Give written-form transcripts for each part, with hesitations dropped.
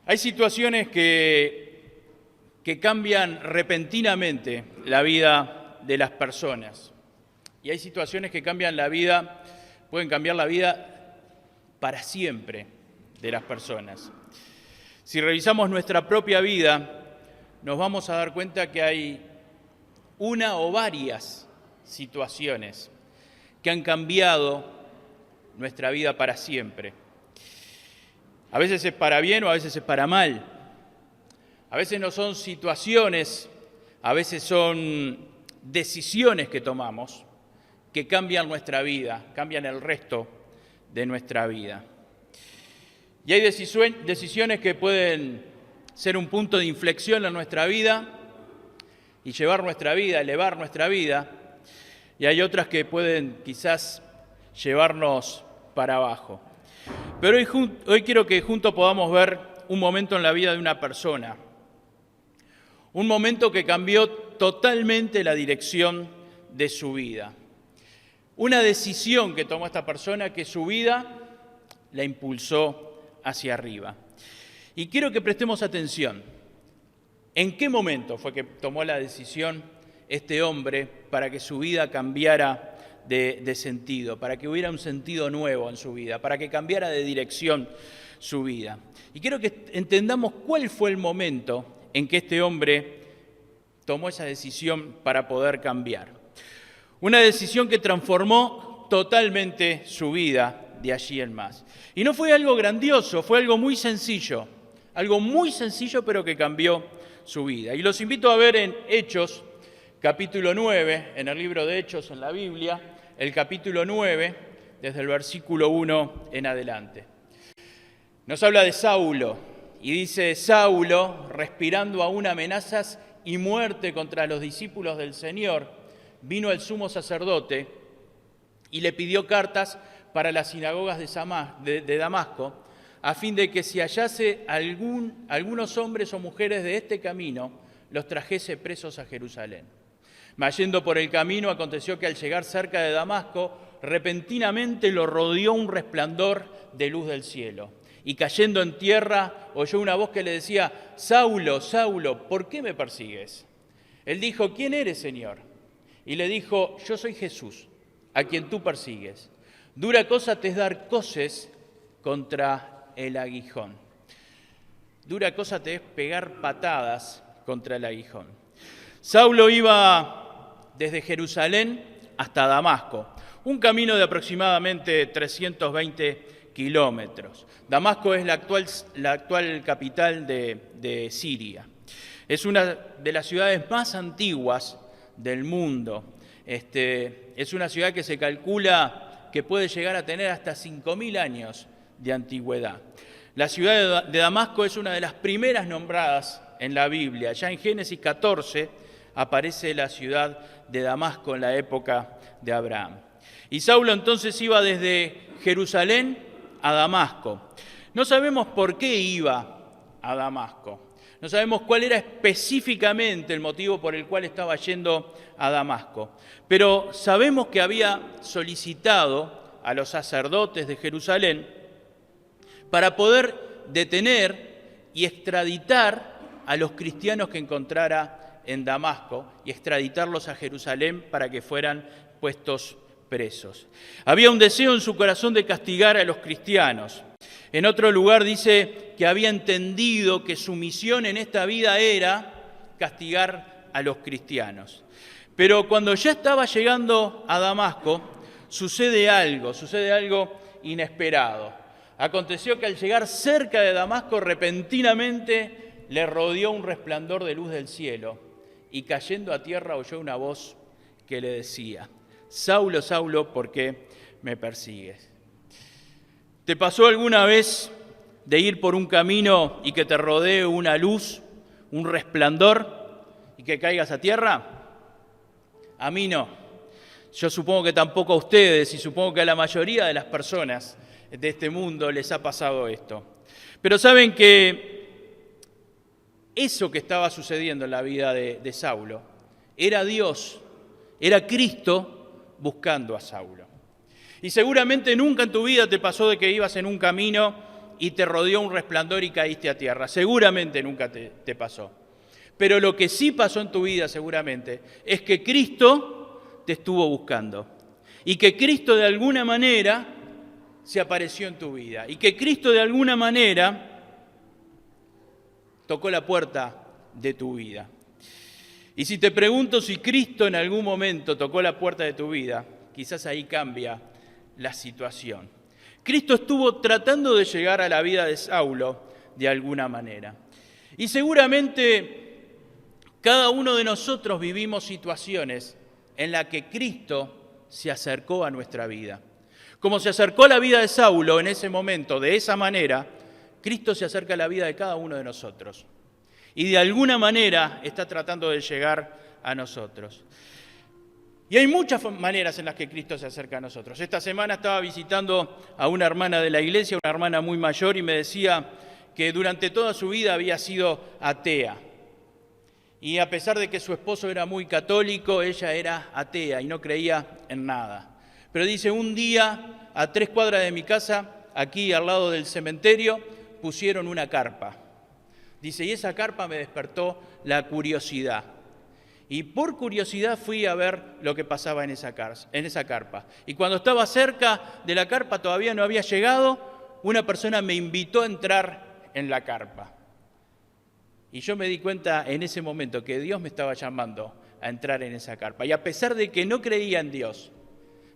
Hay situaciones que cambian repentinamente la vida de las personas. Y hay situaciones que pueden cambiar la vida para siempre de las personas. Si revisamos nuestra propia vida, nos vamos a dar cuenta que hay una o varias situaciones que han cambiado nuestra vida para siempre. A veces es para bien o a veces es para mal. A veces no son situaciones, a veces son decisiones que tomamos que cambian nuestra vida, cambian el resto de nuestra vida. Y hay decisiones que pueden ser un punto de inflexión en nuestra vida y llevar nuestra vida, elevar nuestra vida. Y hay otras que pueden quizás llevarnos para abajo. Pero hoy quiero que juntos podamos ver un momento en la vida de una persona. Un momento que cambió totalmente la dirección de su vida. Una decisión que tomó esta persona que su vida la impulsó hacia arriba. Y quiero que prestemos atención. ¿En qué momento fue que tomó la decisión este hombre para que su vida cambiara de sentido, para que hubiera un sentido nuevo en su vida, para que cambiara de dirección su vida? Y quiero que entendamos cuál fue el momento en que este hombre tomó esa decisión para poder cambiar. Una decisión que transformó totalmente su vida de allí en más. Y no fue algo grandioso, fue algo muy sencillo pero que cambió su vida. Y los invito a ver en Hechos, capítulo 9, en el libro de Hechos en la Biblia, el capítulo 9, desde el versículo 1 en adelante. Nos habla de Saulo y dice: Saulo, respirando aún amenazas y muerte contra los discípulos del Señor, vino el sumo sacerdote y le pidió cartas para las sinagogas de Damasco, a fin de que si hallase algunos hombres o mujeres de este camino, los trajese presos a Jerusalén. Mas yendo por el camino, aconteció que al llegar cerca de Damasco, repentinamente lo rodeó un resplandor de luz del cielo. Y cayendo en tierra, oyó una voz que le decía: Saulo, Saulo, ¿por qué me persigues? Él dijo: ¿Quién eres, Señor? Y le dijo: Yo soy Jesús, a quien tú persigues. Dura cosa te es dar coces contra el aguijón. Dura cosa te es pegar patadas contra el aguijón. Saulo iba desde Jerusalén hasta Damasco, un camino de aproximadamente 320 kilómetros. Damasco es la actual capital de Siria. Es una de las ciudades más antiguas del mundo. Es una ciudad que se calcula que puede llegar a tener hasta 5.000 años de antigüedad. La ciudad de Damasco es una de las primeras nombradas en la Biblia. Ya en Génesis 14 aparece la ciudad de Damasco en la época de Abraham. Y Saulo entonces iba desde Jerusalén a Damasco. No sabemos por qué iba a Damasco. No sabemos cuál era específicamente el motivo por el cual estaba yendo a Damasco. Pero sabemos que había solicitado a los sacerdotes de Jerusalén para poder detener y extraditar a los cristianos que encontrara en Damasco y extraditarlos a Jerusalén para que fueran puestos presos. Había un deseo en su corazón de castigar a los cristianos. En otro lugar dice que había entendido que su misión en esta vida era castigar a los cristianos. Pero cuando ya estaba llegando a Damasco, sucede algo inesperado. Aconteció que al llegar cerca de Damasco, repentinamente le rodeó un resplandor de luz del cielo y cayendo a tierra oyó una voz que le decía: Saulo, Saulo, ¿por qué me persigues? ¿Te pasó alguna vez de ir por un camino y que te rodee una luz, un resplandor y que caigas a tierra? A mí no. Yo supongo que tampoco a ustedes y supongo que a la mayoría de las personas de este mundo les ha pasado esto. Pero saben que eso que estaba sucediendo en la vida de Saulo era Dios, era Cristo buscando a Saulo. Y seguramente nunca en tu vida te pasó de que ibas en un camino y te rodeó un resplandor y caíste a tierra. Seguramente nunca te pasó. Pero lo que sí pasó en tu vida seguramente es que Cristo te estuvo buscando y que Cristo de alguna manera se apareció en tu vida y que Cristo de alguna manera tocó la puerta de tu vida. Y si te pregunto si Cristo en algún momento tocó la puerta de tu vida, quizás ahí cambia la situación. Cristo estuvo tratando de llegar a la vida de Saulo de alguna manera. Y seguramente cada uno de nosotros vivimos situaciones en las que Cristo se acercó a nuestra vida. Como se acercó a la vida de Saulo en ese momento, de esa manera, Cristo se acerca a la vida de cada uno de nosotros. Y de alguna manera está tratando de llegar a nosotros. Y hay muchas maneras en las que Cristo se acerca a nosotros. Esta semana estaba visitando a una hermana de la iglesia, una hermana muy mayor, y me decía que durante toda su vida había sido atea. Y a pesar de que su esposo era muy católico, ella era atea y no creía en nada. Pero dice, un día, a 3 cuadras de mi casa, aquí al lado del cementerio, pusieron una carpa. Dice, y esa carpa me despertó la curiosidad. Y por curiosidad fui a ver lo que pasaba en esa carpa. Y cuando estaba cerca de la carpa, todavía no había llegado, una persona me invitó a entrar en la carpa. Y yo me di cuenta en ese momento que Dios me estaba llamando a entrar en esa carpa. Y a pesar de que no creía en Dios,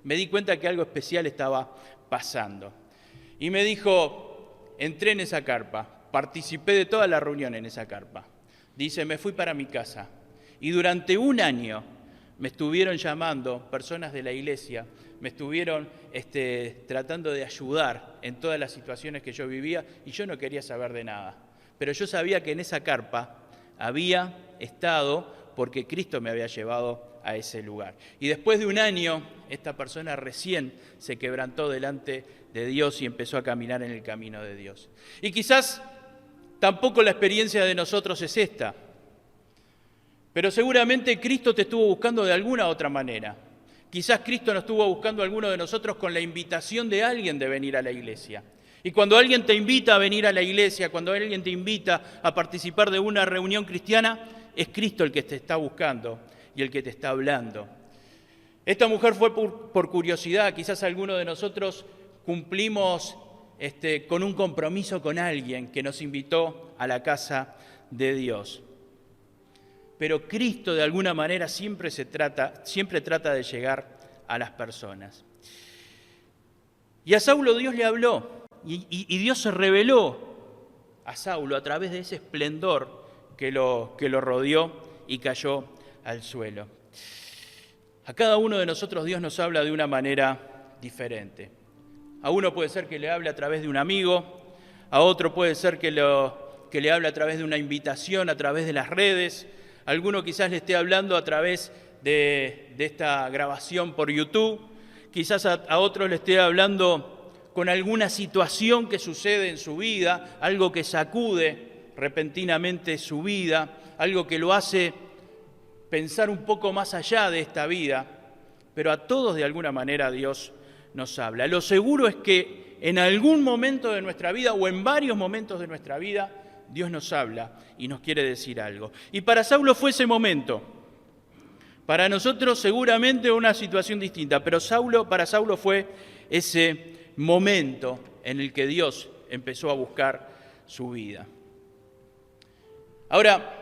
me di cuenta que algo especial estaba pasando. Y me dijo, entré en esa carpa, participé de toda la reunión en esa carpa. Dice, me fui para mi casa. Y durante un año me estuvieron llamando personas de la iglesia, me estuvieron tratando de ayudar en todas las situaciones que yo vivía y yo no quería saber de nada. Pero yo sabía que en esa carpa había estado porque Cristo me había llevado a ese lugar. Y después de un año, esta persona recién se quebrantó delante de Dios y empezó a caminar en el camino de Dios. Y quizás tampoco la experiencia de nosotros es esta. Pero seguramente Cristo te estuvo buscando de alguna otra manera. Quizás Cristo nos estuvo buscando a alguno de nosotros con la invitación de alguien de venir a la iglesia. Y cuando alguien te invita a venir a la iglesia, cuando alguien te invita a participar de una reunión cristiana, es Cristo el que te está buscando y el que te está hablando. Esta mujer fue por curiosidad, quizás alguno de nosotros cumplimos con un compromiso con alguien que nos invitó a la casa de Dios. Pero Cristo de alguna manera siempre trata de llegar a las personas. Y a Saulo Dios le habló y Dios se reveló a Saulo a través de ese esplendor que lo rodeó y cayó al suelo. A cada uno de nosotros Dios nos habla de una manera diferente. A uno puede ser que le hable a través de un amigo, a otro puede ser que le hable a través de una invitación, a través de las redes. Alguno quizás le esté hablando a través de esta grabación por YouTube, quizás a otro le esté hablando con alguna situación que sucede en su vida, algo que sacude repentinamente su vida, algo que lo hace pensar un poco más allá de esta vida, pero a todos de alguna manera Dios nos habla. Lo seguro es que en algún momento de nuestra vida o en varios momentos de nuestra vida, Dios nos habla y nos quiere decir algo. Y para Saulo fue ese momento. Para nosotros seguramente una situación distinta, pero para Saulo fue ese momento en el que Dios empezó a buscar su vida. Ahora,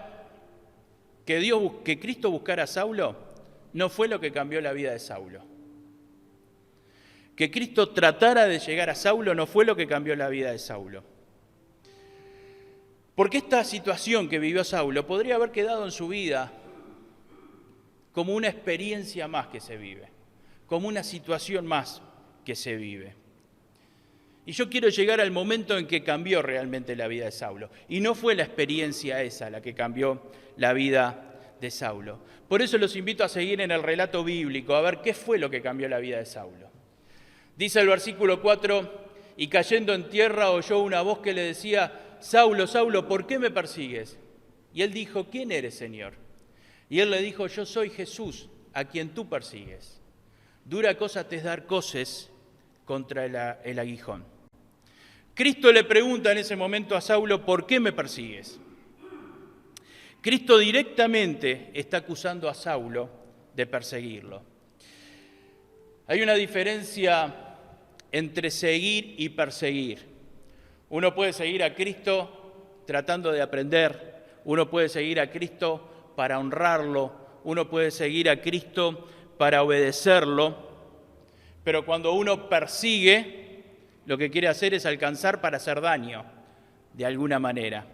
que Cristo buscara a Saulo no fue lo que cambió la vida de Saulo. Que Cristo tratara de llegar a Saulo no fue lo que cambió la vida de Saulo. Porque esta situación que vivió Saulo podría haber quedado en su vida como una experiencia más que se vive, como una situación más que se vive. Y yo quiero llegar al momento en que cambió realmente la vida de Saulo. Y no fue la experiencia esa la que cambió la vida de Saulo. Por eso los invito a seguir en el relato bíblico, a ver qué fue lo que cambió la vida de Saulo. Dice el versículo 4, y cayendo en tierra oyó una voz que le decía, Saulo, Saulo, ¿por qué me persigues? Y él dijo, ¿quién eres, Señor? Y él le dijo, yo soy Jesús, a quien tú persigues. Dura cosa te es dar coces contra el aguijón. Cristo le pregunta en ese momento a Saulo, ¿por qué me persigues? Cristo directamente está acusando a Saulo de perseguirlo. Hay una diferencia entre seguir y perseguir. Uno puede seguir a Cristo tratando de aprender, uno puede seguir a Cristo para honrarlo, uno puede seguir a Cristo para obedecerlo, pero cuando uno persigue, lo que quiere hacer es alcanzar para hacer daño, de alguna manera.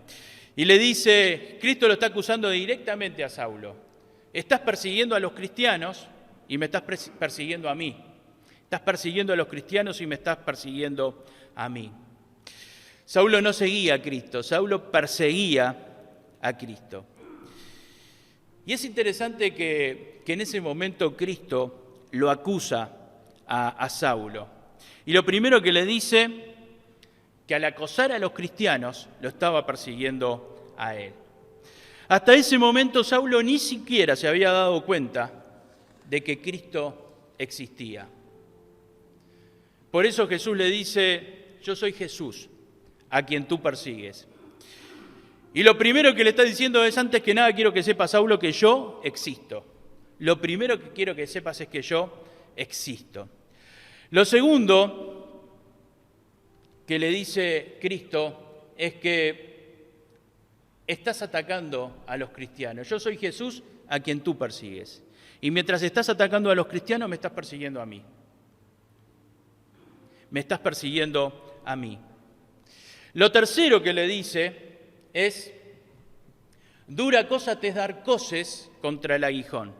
Y le dice, Cristo lo está acusando directamente a Saulo. Estás persiguiendo a los cristianos y me estás persiguiendo a mí. Estás persiguiendo a los cristianos y me estás persiguiendo a mí. Saulo no seguía a Cristo, Saulo perseguía a Cristo. Y es interesante que en ese momento Cristo lo acusa a Saulo. Y lo primero que le dice, que al acosar a los cristianos, lo estaba persiguiendo a él. Hasta ese momento Saulo ni siquiera se había dado cuenta de que Cristo existía. Por eso Jesús le dice, yo soy Jesús, a quien tú persigues. Y lo primero que le está diciendo es, antes que nada quiero que sepas, Saulo, que yo existo. Lo primero que quiero que sepas es que yo existo. Lo segundo que le dice Cristo es que estás atacando a los cristianos. Yo soy Jesús a quien tú persigues. Y mientras estás atacando a los cristianos, me estás persiguiendo a mí. Me estás persiguiendo a mí. Lo tercero que le dice es, dura cosa te es dar coces contra el aguijón.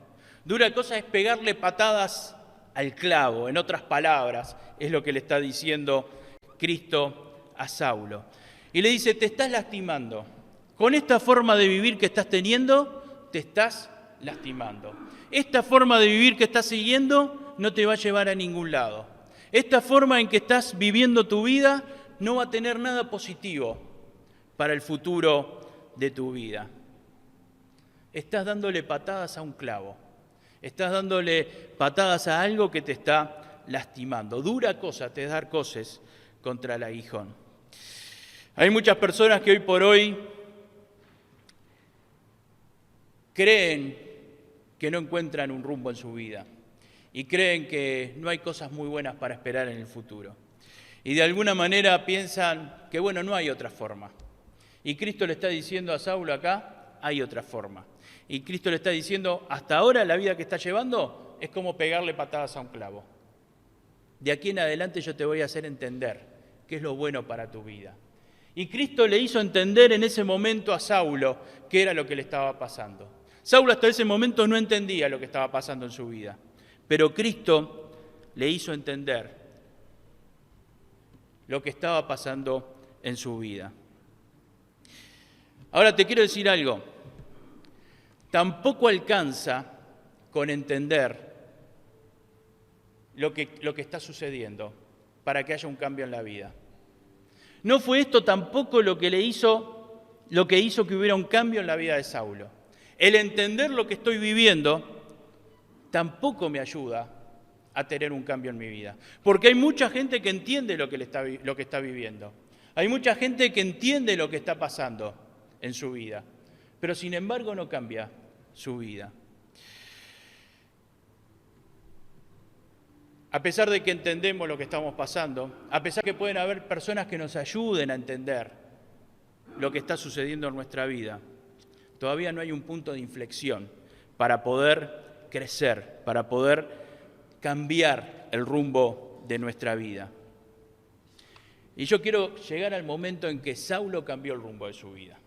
Dura cosa es pegarle patadas al clavo. En otras palabras, es lo que le está diciendo Cristo a Saulo. Y le dice, te estás lastimando. Con esta forma de vivir que estás teniendo, te estás lastimando. Esta forma de vivir que estás siguiendo no te va a llevar a ningún lado. Esta forma en que estás viviendo tu vida no va a tener nada positivo para el futuro de tu vida. Estás dándole patadas a un clavo. Estás dándole patadas a algo que te está lastimando. Dura cosa te es dar coces contra el aguijón. Hay muchas personas que hoy por hoy creen que no encuentran un rumbo en su vida y creen que no hay cosas muy buenas para esperar en el futuro. Y de alguna manera piensan que, bueno, no hay otra forma. Y Cristo le está diciendo a Saulo acá, hay otra forma. Y Cristo le está diciendo, hasta ahora la vida que estás llevando es como pegarle patadas a un clavo. De aquí en adelante yo te voy a hacer entender qué es lo bueno para tu vida. Y Cristo le hizo entender en ese momento a Saulo qué era lo que le estaba pasando. Saulo hasta ese momento no entendía lo que estaba pasando en su vida, pero Cristo le hizo entender lo que estaba pasando en su vida. Ahora te quiero decir algo. Tampoco alcanza con entender lo que está sucediendo para que haya un cambio en la vida. No fue esto tampoco lo que hizo que hubiera un cambio en la vida de Saulo. El entender lo que estoy viviendo tampoco me ayuda a tener un cambio en mi vida. Porque hay mucha gente que entiende lo que está viviendo. Hay mucha gente que entiende lo que está pasando en su vida, pero sin embargo no cambia su vida. A pesar de que entendemos lo que estamos pasando, a pesar de que pueden haber personas que nos ayuden a entender lo que está sucediendo en nuestra vida, todavía no hay un punto de inflexión para poder crecer, para poder cambiar el rumbo de nuestra vida. Y yo quiero llegar al momento en que Saulo cambió el rumbo de su vida.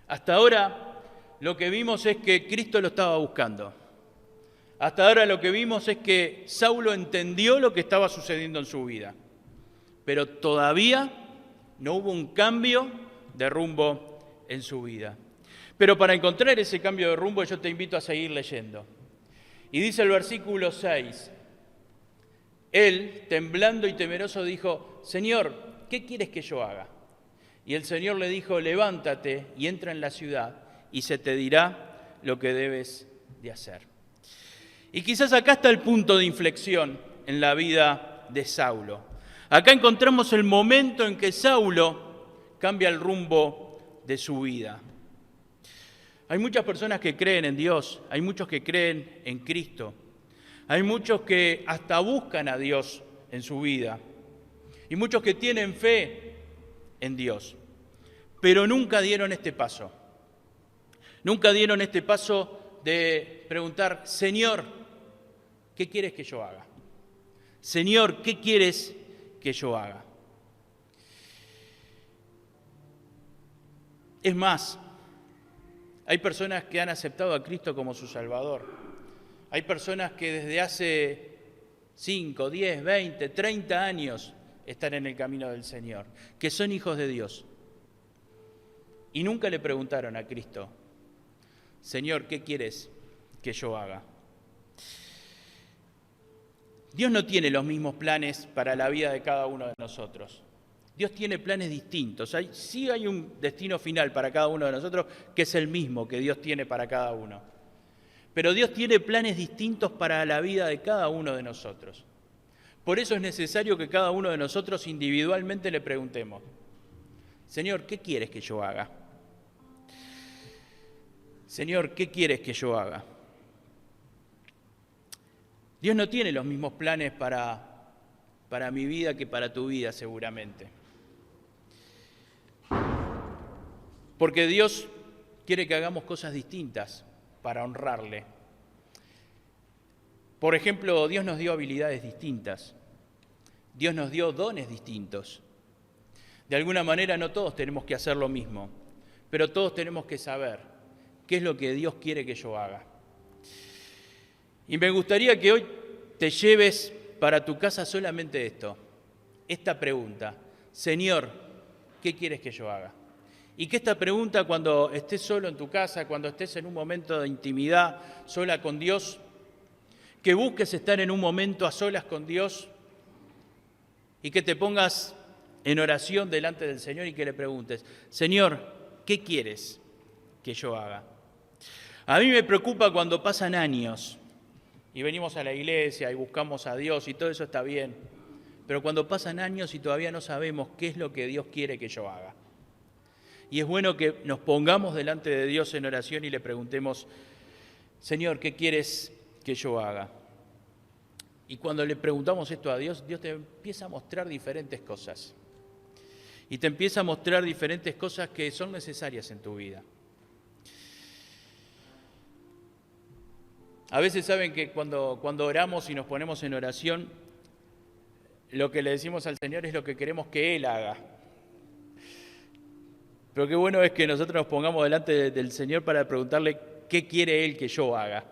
Hasta ahora lo que vimos es que Cristo lo estaba buscando. Hasta ahora lo que vimos es que Saulo entendió lo que estaba sucediendo en su vida, pero todavía no hubo un cambio de rumbo en su vida. Pero para encontrar ese cambio de rumbo yo te invito a seguir leyendo. Y dice el versículo 6, él, temblando y temeroso, dijo, Señor, ¿qué quieres que yo haga? Y el Señor le dijo, levántate y entra en la ciudad y se te dirá lo que debes de hacer. Y quizás acá está el punto de inflexión en la vida de Saulo. Acá encontramos el momento en que Saulo cambia el rumbo de su vida. Hay muchas personas que creen en Dios, hay muchos que creen en Cristo, hay muchos que hasta buscan a Dios en su vida y muchos que tienen fe en Dios, pero nunca dieron este paso. Nunca dieron este paso de preguntar, Señor, ¿qué quieres que yo haga? Señor, ¿qué quieres que yo haga? Es más, hay personas que han aceptado a Cristo como su Salvador. Hay personas que desde hace 5, 10, 20, 30 años están en el camino del Señor, que son hijos de Dios. Y nunca le preguntaron a Cristo, Señor, ¿qué quieres que yo haga? Dios no tiene los mismos planes para la vida de cada uno de nosotros. Dios tiene planes distintos. Sí hay un destino final para cada uno de nosotros que es el mismo que Dios tiene para cada uno. Pero Dios tiene planes distintos para la vida de cada uno de nosotros. Por eso es necesario que cada uno de nosotros individualmente le preguntemos, Señor, ¿qué quieres que yo haga? Señor, ¿qué quieres que yo haga? Dios no tiene los mismos planes para mi vida que para tu vida, seguramente. Porque Dios quiere que hagamos cosas distintas para honrarle. Por ejemplo, Dios nos dio habilidades distintas. Dios nos dio dones distintos. De alguna manera no todos tenemos que hacer lo mismo, pero todos tenemos que saber qué es lo que Dios quiere que yo haga. Y me gustaría que hoy te lleves para tu casa solamente esto, esta pregunta, Señor, ¿qué quieres que yo haga? Y que esta pregunta cuando estés solo en tu casa, cuando estés en un momento de intimidad sola con Dios, que busques estar en un momento a solas con Dios y que te pongas en oración delante del Señor y que le preguntes, Señor, ¿qué quieres que yo haga? A mí me preocupa cuando pasan años y venimos a la iglesia y buscamos a Dios y todo eso está bien, pero cuando pasan años y todavía no sabemos qué es lo que Dios quiere que yo haga. Y es bueno que nos pongamos delante de Dios en oración y le preguntemos, Señor, ¿qué quieres que yo haga? Y cuando le preguntamos esto a Dios, Dios te empieza a mostrar diferentes cosas. Y te empieza a mostrar diferentes cosas que son necesarias en tu vida. A veces saben que cuando oramos y nos ponemos en oración, lo que le decimos al Señor es lo que queremos que Él haga. Pero qué bueno es que nosotros nos pongamos delante del Señor para preguntarle qué quiere Él que yo haga.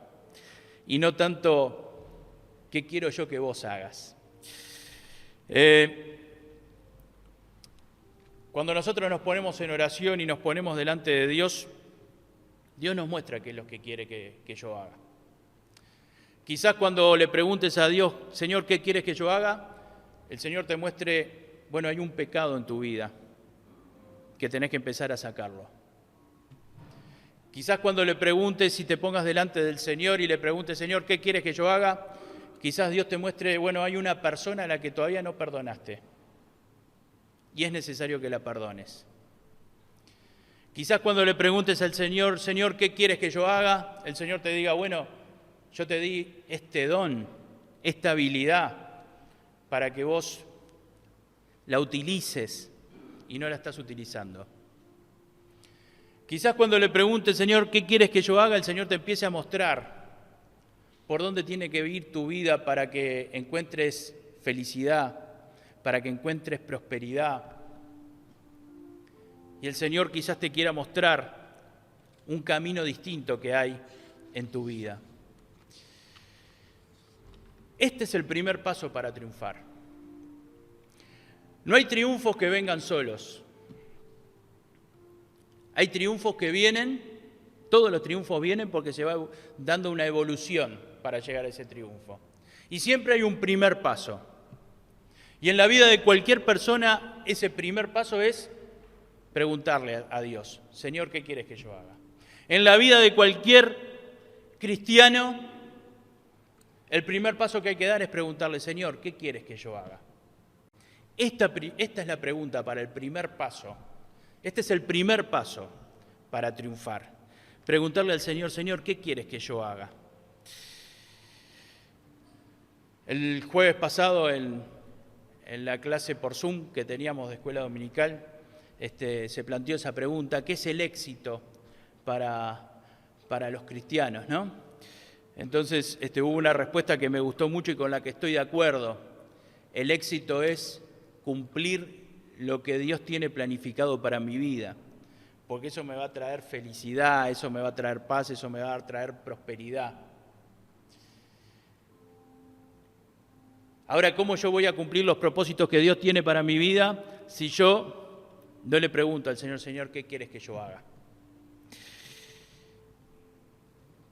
Y no tanto qué quiero yo que vos hagas. Cuando nosotros nos ponemos en oración y nos ponemos delante de Dios, Dios nos muestra qué es lo que quiere que yo haga. Quizás cuando le preguntes a Dios, Señor, ¿qué quieres que yo haga? El Señor te muestre, bueno, hay un pecado en tu vida que tenés que empezar a sacarlo. Quizás cuando le preguntes y te pongas delante del Señor y le preguntes, Señor, ¿qué quieres que yo haga? Quizás Dios te muestre, bueno, hay una persona a la que todavía no perdonaste y es necesario que la perdones. Quizás cuando le preguntes al Señor, Señor, ¿qué quieres que yo haga? El Señor te diga, bueno, yo te di este don, esta habilidad, para que vos la utilices y no la estás utilizando. Quizás cuando le preguntes, Señor, ¿qué quieres que yo haga? El Señor te empiece a mostrar por dónde tiene que vivir tu vida para que encuentres felicidad, para que encuentres prosperidad. Y el Señor quizás te quiera mostrar un camino distinto que hay en tu vida. Este es el primer paso para triunfar. No hay triunfos que vengan solos. Hay triunfos que vienen, todos los triunfos vienen porque se va dando una evolución para llegar a ese triunfo. Y siempre hay un primer paso. Y en la vida de cualquier persona, ese primer paso es preguntarle a Dios, Señor, ¿qué quieres que yo haga? En la vida de cualquier cristiano, el primer paso que hay que dar es preguntarle, Señor, ¿qué quieres que yo haga? Esta es la pregunta para el primer paso. Este es el primer paso para triunfar. Preguntarle al Señor, Señor, ¿qué quieres que yo haga? El jueves pasado, en la clase por Zoom que teníamos de escuela dominical, se planteó esa pregunta, ¿qué es el éxito para los cristianos, ¿no? Entonces hubo una respuesta que me gustó mucho y con la que estoy de acuerdo. El éxito es cumplir lo que Dios tiene planificado para mi vida, porque eso me va a traer felicidad, eso me va a traer paz, eso me va a traer prosperidad. Ahora, ¿cómo yo voy a cumplir los propósitos que Dios tiene para mi vida si yo no le pregunto al Señor, Señor, ¿qué quieres que yo haga?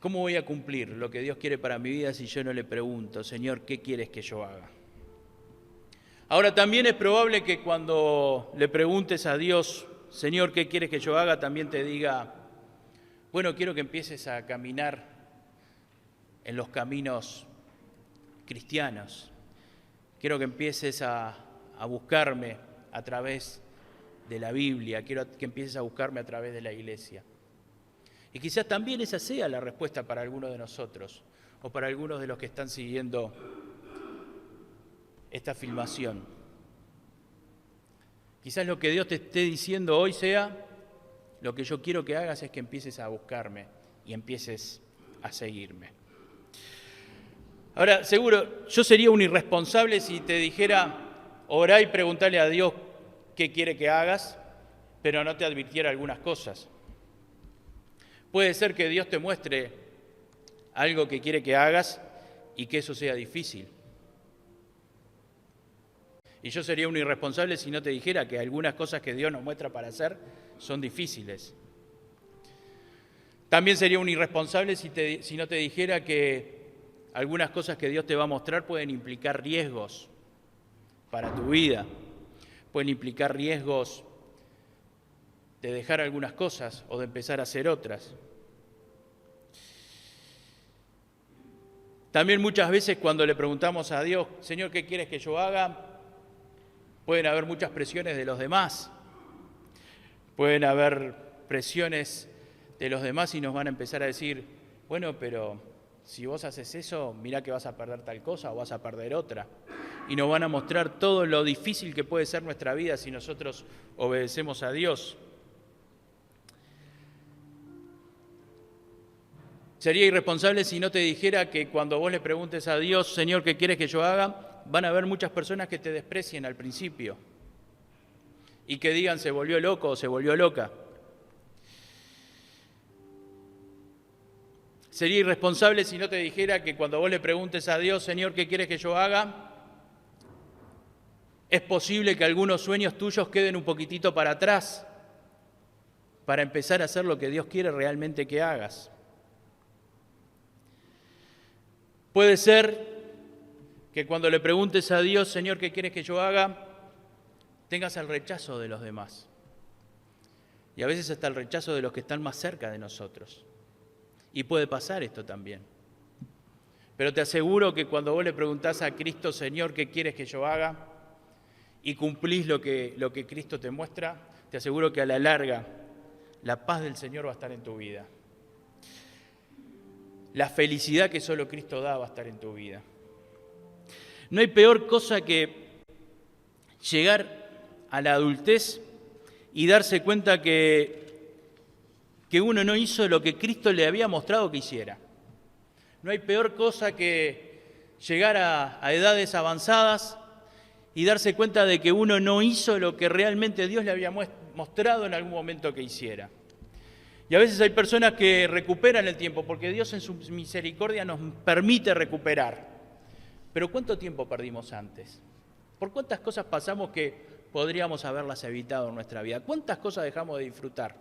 ¿Cómo voy a cumplir lo que Dios quiere para mi vida si yo no le pregunto, Señor, ¿qué quieres que yo haga? Ahora, también es probable que cuando le preguntes a Dios, Señor, ¿qué quieres que yo haga?, también te diga, bueno, quiero que empieces a caminar en los caminos cristianos. Quiero que empieces a buscarme a través de la Biblia, quiero que empieces a buscarme a través de la iglesia. Y quizás también esa sea la respuesta para algunos de nosotros, o para algunos de los que están siguiendo esta filmación. Quizás lo que Dios te esté diciendo hoy sea, lo que yo quiero que hagas es que empieces a buscarme y empieces a seguirme. Ahora, seguro, yo sería un irresponsable si te dijera, orá y preguntale a Dios qué quiere que hagas, pero no te advirtiera algunas cosas. Puede ser que Dios te muestre algo que quiere que hagas y que eso sea difícil. Y yo sería un irresponsable si no te dijera que algunas cosas que Dios nos muestra para hacer son difíciles. También sería un irresponsable si no te dijera que algunas cosas que Dios te va a mostrar pueden implicar riesgos para tu vida, pueden implicar riesgos de dejar algunas cosas o de empezar a hacer otras. También muchas veces cuando le preguntamos a Dios, Señor, ¿qué quieres que yo haga?, pueden haber muchas presiones de los demás, pueden haber presiones de los demás y nos van a empezar a decir, bueno, pero si vos haces eso, mirá que vas a perder tal cosa o vas a perder otra. Y nos van a mostrar todo lo difícil que puede ser nuestra vida si nosotros obedecemos a Dios. Sería irresponsable si no te dijera que cuando vos le preguntes a Dios, Señor, ¿qué quieres que yo haga?, van a haber muchas personas que te desprecien al principio y que digan, se volvió loco o se volvió loca. Sería irresponsable si no te dijera que cuando vos le preguntes a Dios, Señor, ¿qué quieres que yo haga?, es posible que algunos sueños tuyos queden un poquitito para atrás para empezar a hacer lo que Dios quiere realmente que hagas. Puede ser que cuando le preguntes a Dios, Señor, ¿qué quieres que yo haga?, tengas el rechazo de los demás. Y a veces hasta el rechazo de los que están más cerca de nosotros. Y puede pasar esto también. Pero te aseguro que cuando vos le preguntás a Cristo, Señor, ¿qué quieres que yo haga?, y cumplís lo que Cristo te muestra, te aseguro que a la larga la paz del Señor va a estar en tu vida. La felicidad que solo Cristo da va a estar en tu vida. No hay peor cosa que llegar a la adultez y darse cuenta que uno no hizo lo que Cristo le había mostrado que hiciera. No hay peor cosa que llegar a edades avanzadas y darse cuenta de que uno no hizo lo que realmente Dios le había mostrado en algún momento que hiciera. Y a veces hay personas que recuperan el tiempo, porque Dios en su misericordia nos permite recuperar. Pero ¿cuánto tiempo perdimos antes? ¿Por cuántas cosas pasamos que podríamos haberlas evitado en nuestra vida? ¿Cuántas cosas dejamos de disfrutar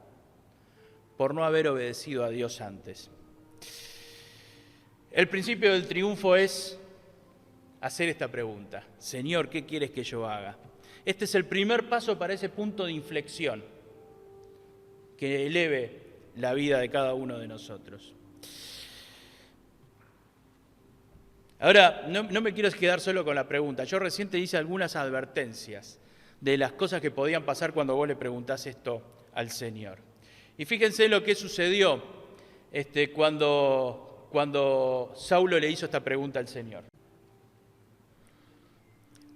por no haber obedecido a Dios antes? El principio del triunfo es hacer esta pregunta. Señor, ¿qué quieres que yo haga? Este es el primer paso para ese punto de inflexión que eleve la vida de cada uno de nosotros. Ahora, no me quiero quedar solo con la pregunta. Yo recién te hice algunas advertencias de las cosas que podían pasar cuando vos le preguntás esto al Señor. Y fíjense lo que sucedió cuando Saulo le hizo esta pregunta al Señor.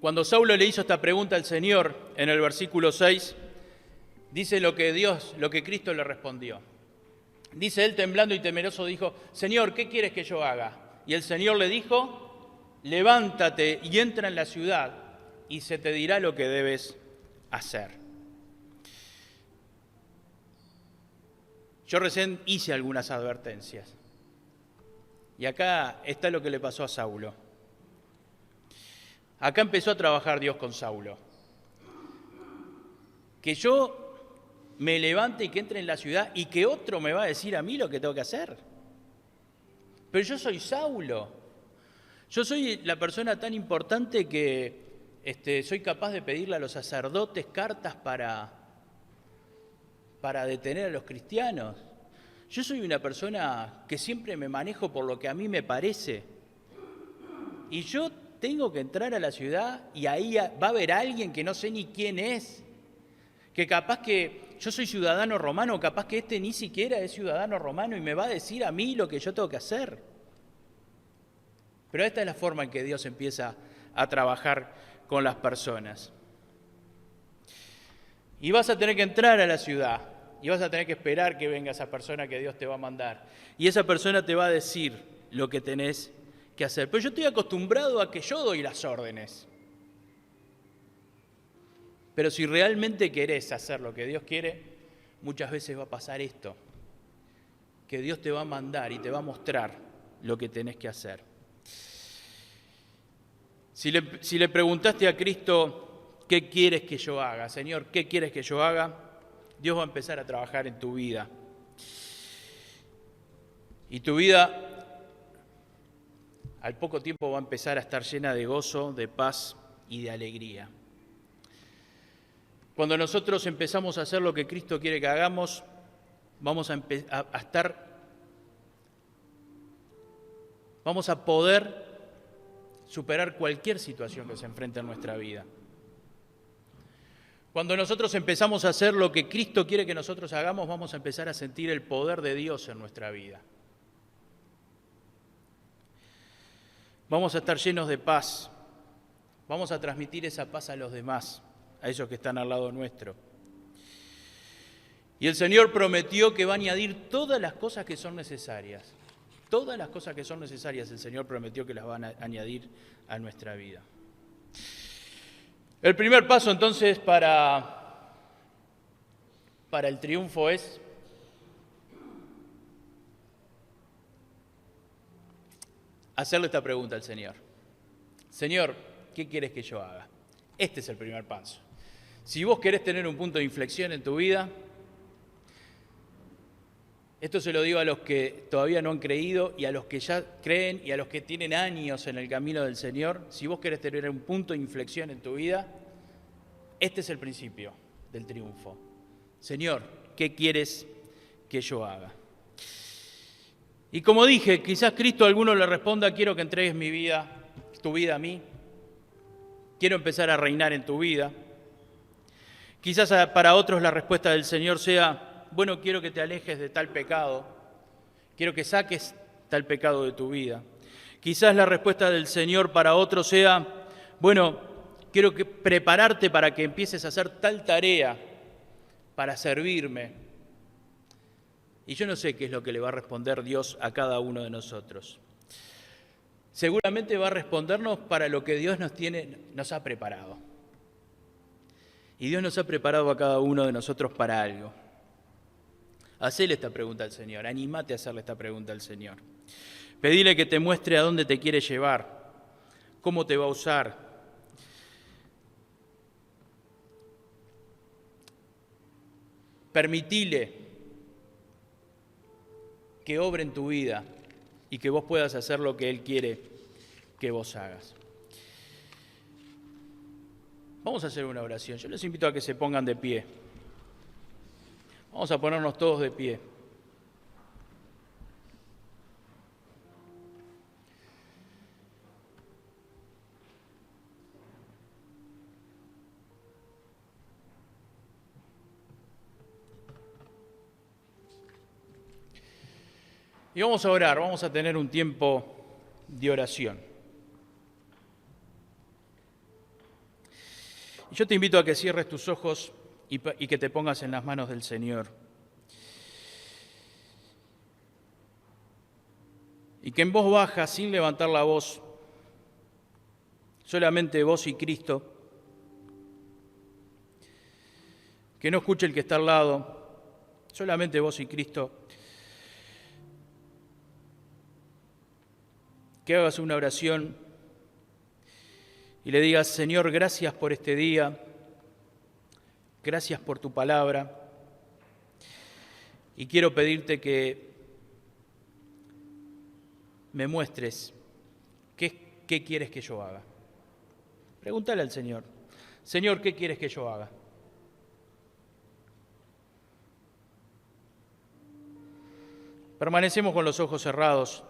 Cuando Saulo le hizo esta pregunta al Señor, en el versículo 6, dice lo que Cristo le respondió. Dice él, temblando y temeroso, dijo: Señor, ¿qué quieres que yo haga? Y el Señor le dijo: levántate y entra en la ciudad, y se te dirá lo que debes hacer. Yo recién hice algunas advertencias. Y acá está lo que le pasó a Saulo. Acá empezó a trabajar Dios con Saulo. Que yo me levante y que entre en la ciudad y que otro me va a decir a mí lo que tengo que hacer. Pero yo soy Saulo. Yo soy la persona tan importante que soy capaz de pedirle a los sacerdotes cartas para detener a los cristianos. Yo soy una persona que siempre me manejo por lo que a mí me parece. Y yo tengo que entrar a la ciudad y ahí va a haber alguien que no sé ni quién es. Que capaz que yo soy ciudadano romano, capaz que ni siquiera es ciudadano romano y me va a decir a mí lo que yo tengo que hacer. Pero esta es la forma en que Dios empieza a trabajar con las personas. Y vas a tener que entrar a la ciudad y vas a tener que esperar que venga esa persona que Dios te va a mandar. Y esa persona te va a decir lo que tenés que hacer. Pero yo estoy acostumbrado a que yo doy las órdenes. Pero si realmente querés hacer lo que Dios quiere, muchas veces va a pasar esto, que Dios te va a mandar y te va a mostrar lo que tenés que hacer. Si le preguntaste a Cristo, ¿qué quieres que yo haga? Señor, ¿qué quieres que yo haga? Dios va a empezar a trabajar en tu vida. Y tu vida, al poco tiempo, va a empezar a estar llena de gozo, de paz y de alegría. Cuando nosotros empezamos a hacer lo que Cristo quiere que hagamos, vamos a poder superar cualquier situación que se enfrente en nuestra vida. Cuando nosotros empezamos a hacer lo que Cristo quiere que nosotros hagamos, vamos a empezar a sentir el poder de Dios en nuestra vida. Vamos a estar llenos de paz. Vamos a transmitir esa paz a los demás, a esos que están al lado nuestro. Y el Señor prometió que va a añadir todas las cosas que son necesarias. Todas las cosas que son necesarias el Señor prometió que las van a añadir a nuestra vida. El primer paso entonces para el triunfo es hacerle esta pregunta al Señor. Señor, ¿qué quieres que yo haga? Este es el primer paso. Si vos querés tener un punto de inflexión en tu vida, esto se lo digo a los que todavía no han creído y a los que ya creen y a los que tienen años en el camino del Señor. Si vos querés tener un punto de inflexión en tu vida, este es el principio del triunfo. Señor, ¿qué quieres que yo haga? Y como dije, quizás Cristo a alguno le responda: quiero que entregues tu vida a mí. Quiero empezar a reinar en tu vida. Quizás para otros la respuesta del Señor sea: bueno, quiero que te alejes de tal pecado. Quiero que saques tal pecado de tu vida. Quizás la respuesta del Señor para otros sea: bueno, quiero prepararte para que empieces a hacer tal tarea para servirme. Y yo no sé qué es lo que le va a responder Dios a cada uno de nosotros. Seguramente va a respondernos para lo que Dios nos ha preparado. Y Dios nos ha preparado a cada uno de nosotros para algo. Hacele esta pregunta al Señor, anímate a hacerle esta pregunta al Señor. Pedile que te muestre a dónde te quiere llevar, cómo te va a usar. Permitile que obre en tu vida y que vos puedas hacer lo que Él quiere que vos hagas. Vamos a hacer una oración. Yo les invito a que se pongan de pie. Vamos a ponernos todos de pie. Y vamos a orar, vamos a tener un tiempo de oración. Y yo te invito a que cierres tus ojos y que te pongas en las manos del Señor. Y que en voz baja, sin levantar la voz, solamente vos y Cristo, que no escuche el que está al lado, solamente vos y Cristo, que hagas una oración y le digas: Señor, gracias por este día, gracias por tu palabra, y quiero pedirte que me muestres qué quieres que yo haga. Pregúntale al Señor: Señor, ¿qué quieres que yo haga? Permanecemos con los ojos cerrados.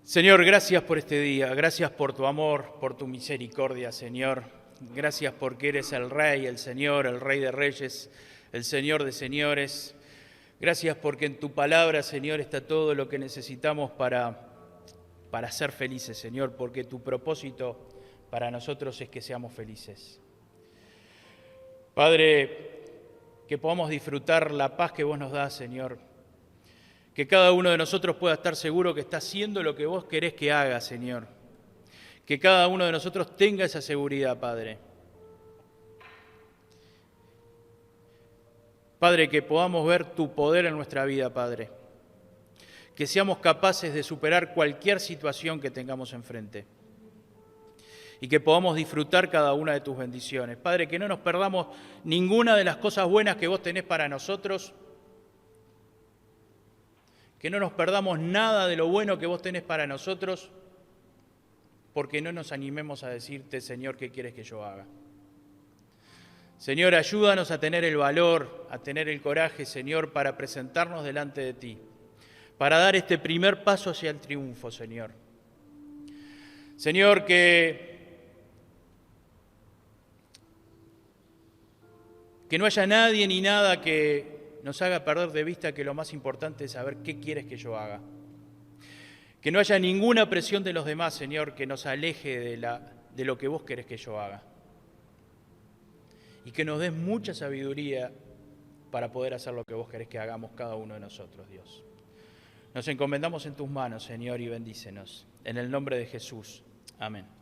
Señor, gracias por este día, gracias por tu amor, por tu misericordia, Señor. Gracias porque eres el Rey, el Señor, el Rey de Reyes, el Señor de Señores. Gracias porque en tu palabra, Señor, está todo lo que necesitamos para ser felices, Señor, porque tu propósito para nosotros es que seamos felices. Padre, que podamos disfrutar la paz que vos nos das, Señor. Que cada uno de nosotros pueda estar seguro que está haciendo lo que vos querés que haga, Señor. Que cada uno de nosotros tenga esa seguridad, Padre. Padre, que podamos ver tu poder en nuestra vida, Padre. Que seamos capaces de superar cualquier situación que tengamos enfrente. Y que podamos disfrutar cada una de tus bendiciones. Padre, que no nos perdamos ninguna de las cosas buenas que vos tenés para nosotros. Que no nos perdamos nada de lo bueno que vos tenés para nosotros, porque no nos animemos a decirte: Señor, ¿qué quieres que yo haga? Señor, ayúdanos a tener el valor, a tener el coraje, Señor, para presentarnos delante de ti, para dar este primer paso hacia el triunfo, Señor. Señor, que no haya nadie ni nada que nos haga perder de vista que lo más importante es saber qué quieres que yo haga. Que no haya ninguna presión de los demás, Señor, que nos aleje de lo que vos querés que yo haga. Y que nos des mucha sabiduría para poder hacer lo que vos querés que hagamos cada uno de nosotros, Dios. Nos encomendamos en tus manos, Señor, y bendícenos. En el nombre de Jesús. Amén.